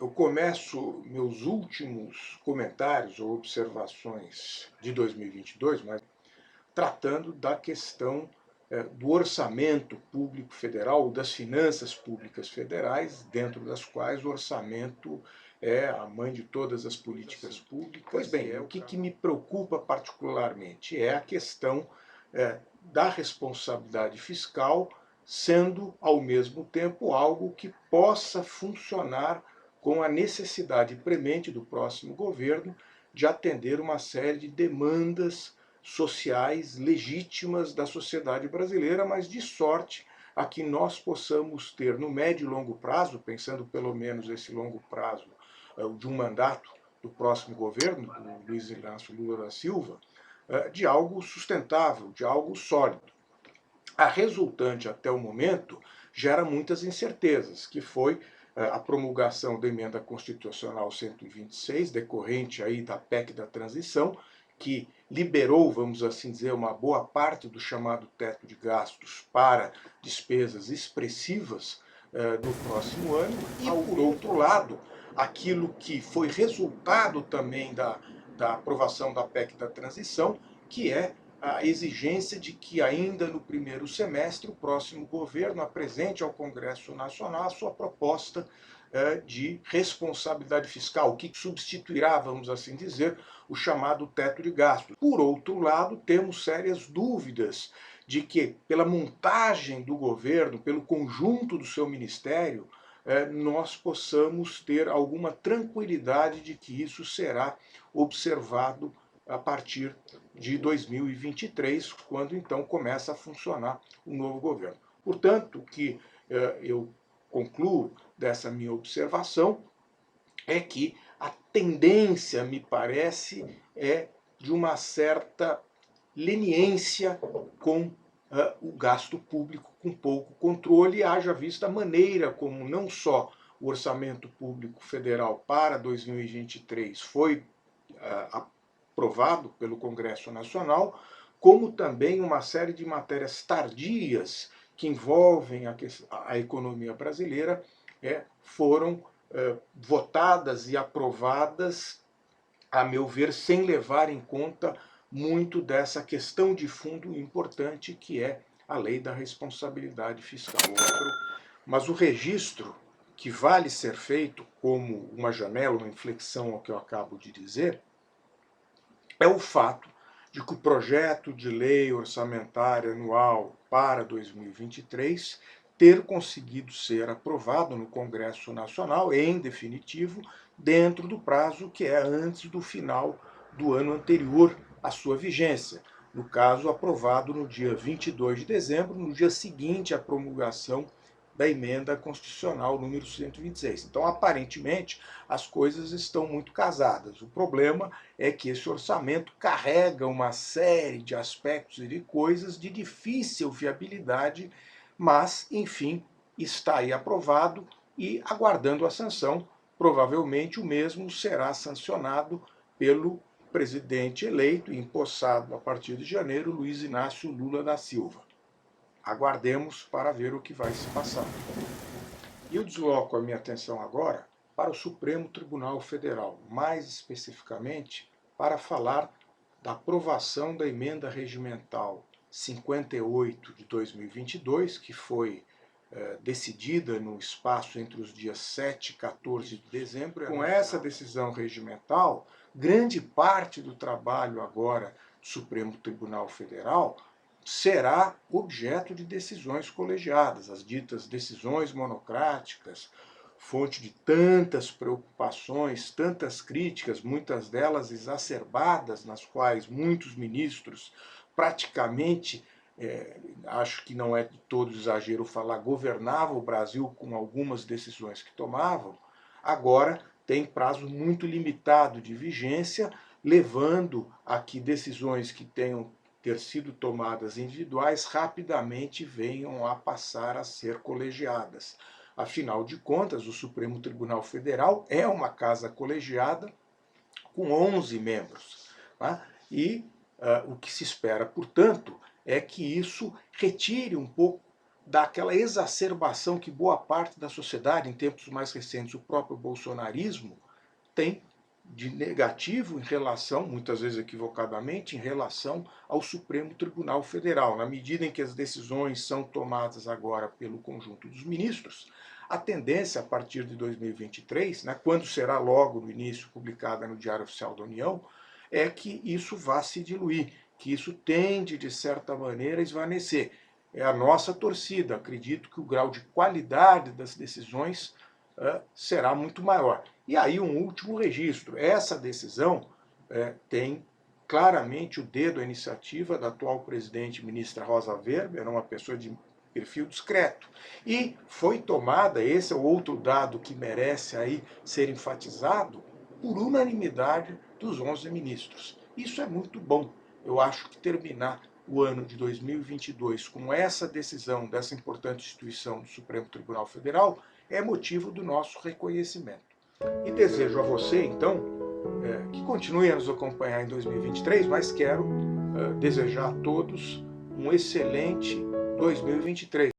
Eu começo meus últimos comentários ou observações de 2022, mas tratando da questão do orçamento público federal, das finanças públicas federais, dentro das quais o orçamento é a mãe de todas as políticas públicas. Pois bem, o que me preocupa particularmente é a questão da responsabilidade fiscal, sendo, ao mesmo tempo, algo que possa funcionar com a necessidade premente do próximo governo de atender uma série de demandas sociais legítimas da sociedade brasileira, mas de sorte a que nós possamos ter no médio e longo prazo, pensando pelo menos esse longo prazo de um mandato do próximo governo, do Luiz Inácio Lula da Silva, de algo sustentável, de algo sólido. A resultante, até o momento, gera muitas incertezas, que foi a promulgação da Emenda Constitucional 126, decorrente aí da PEC da transição, que liberou, vamos assim dizer, uma boa parte do chamado teto de gastos para despesas expressivas no próximo ano, e, por outro lado, aquilo que foi resultado também da aprovação da PEC da transição, que é a exigência de que ainda no primeiro semestre o próximo governo apresente ao Congresso Nacional a sua proposta de responsabilidade fiscal, que substituirá, vamos assim dizer, o chamado teto de gastos. Por outro lado, temos sérias dúvidas de que, pela montagem do governo, pelo conjunto do seu ministério, nós possamos ter alguma tranquilidade de que isso será observado a partir de 2023, quando então começa a funcionar o novo governo. Portanto, o que eu concluo dessa minha observação é que a tendência, me parece, é de uma certa leniência com o gasto público, com pouco controle, haja vista a maneira como não só o orçamento público federal para 2023 foi aprovado pelo Congresso Nacional, como também uma série de matérias tardias que envolvem a economia brasileira foram votadas e aprovadas, a meu ver, sem levar em conta muito dessa questão de fundo importante que é a lei da responsabilidade fiscal. Mas o registro que vale ser feito como uma janela, uma inflexão ao que eu acabo de dizer, é o fato de que o projeto de lei orçamentária anual para 2023 ter conseguido ser aprovado no Congresso Nacional, em definitivo, dentro do prazo que é antes do final do ano anterior à sua vigência. No caso, aprovado no dia 22 de dezembro, no dia seguinte à promulgação da emenda constitucional número 126. Então, aparentemente, as coisas estão muito casadas. O problema é que esse orçamento carrega uma série de aspectos e de coisas de difícil viabilidade, mas, enfim, está aí aprovado e aguardando a sanção. Provavelmente o mesmo será sancionado pelo presidente eleito e empossado a partir de janeiro, Luiz Inácio Lula da Silva. Aguardemos para ver o que vai se passar. E eu desloco a minha atenção agora para o Supremo Tribunal Federal, mais especificamente para falar da aprovação da emenda regimental 58 de 2022, que foi decidida no espaço entre os dias 7 e 14 de dezembro. Com essa decisão regimental, grande parte do trabalho agora do Supremo Tribunal Federal será objeto de decisões colegiadas, as ditas decisões monocráticas, fonte de tantas preocupações, tantas críticas, muitas delas exacerbadas, nas quais muitos ministros praticamente, acho que não é de todo exagero falar, governavam o Brasil com algumas decisões que tomavam, agora tem prazo muito limitado de vigência, levando a que decisões que tenham ter sido tomadas individuais rapidamente venham a passar a ser colegiadas. Afinal de contas, o Supremo Tribunal Federal é uma casa colegiada com 11 membros. Tá? E o que se espera, portanto, é que isso retire um pouco daquela exacerbação que boa parte da sociedade, em tempos mais recentes, o próprio bolsonarismo, tem de negativo em relação, muitas vezes equivocadamente, em relação ao Supremo Tribunal Federal. Na medida em que as decisões são tomadas agora pelo conjunto dos ministros, a tendência a partir de 2023, né, quando será logo no início publicada no Diário Oficial da União, é que isso vá se diluir, que isso tende, de certa maneira, a esvanecer. É a nossa torcida. Acredito que o grau de qualidade das decisões será muito maior. E aí um último registro. Essa decisão tem claramente o dedo, a iniciativa da atual presidente ministra Rosa Weber, uma pessoa de perfil discreto. E foi tomada, esse é o outro dado que merece aí ser enfatizado, por unanimidade dos 11 ministros. Isso é muito bom. Eu acho que terminar o ano de 2022 com essa decisão dessa importante instituição do Supremo Tribunal Federal é motivo do nosso reconhecimento. E desejo a você, então, que continue a nos acompanhar em 2023, mas quero desejar a todos um excelente 2023.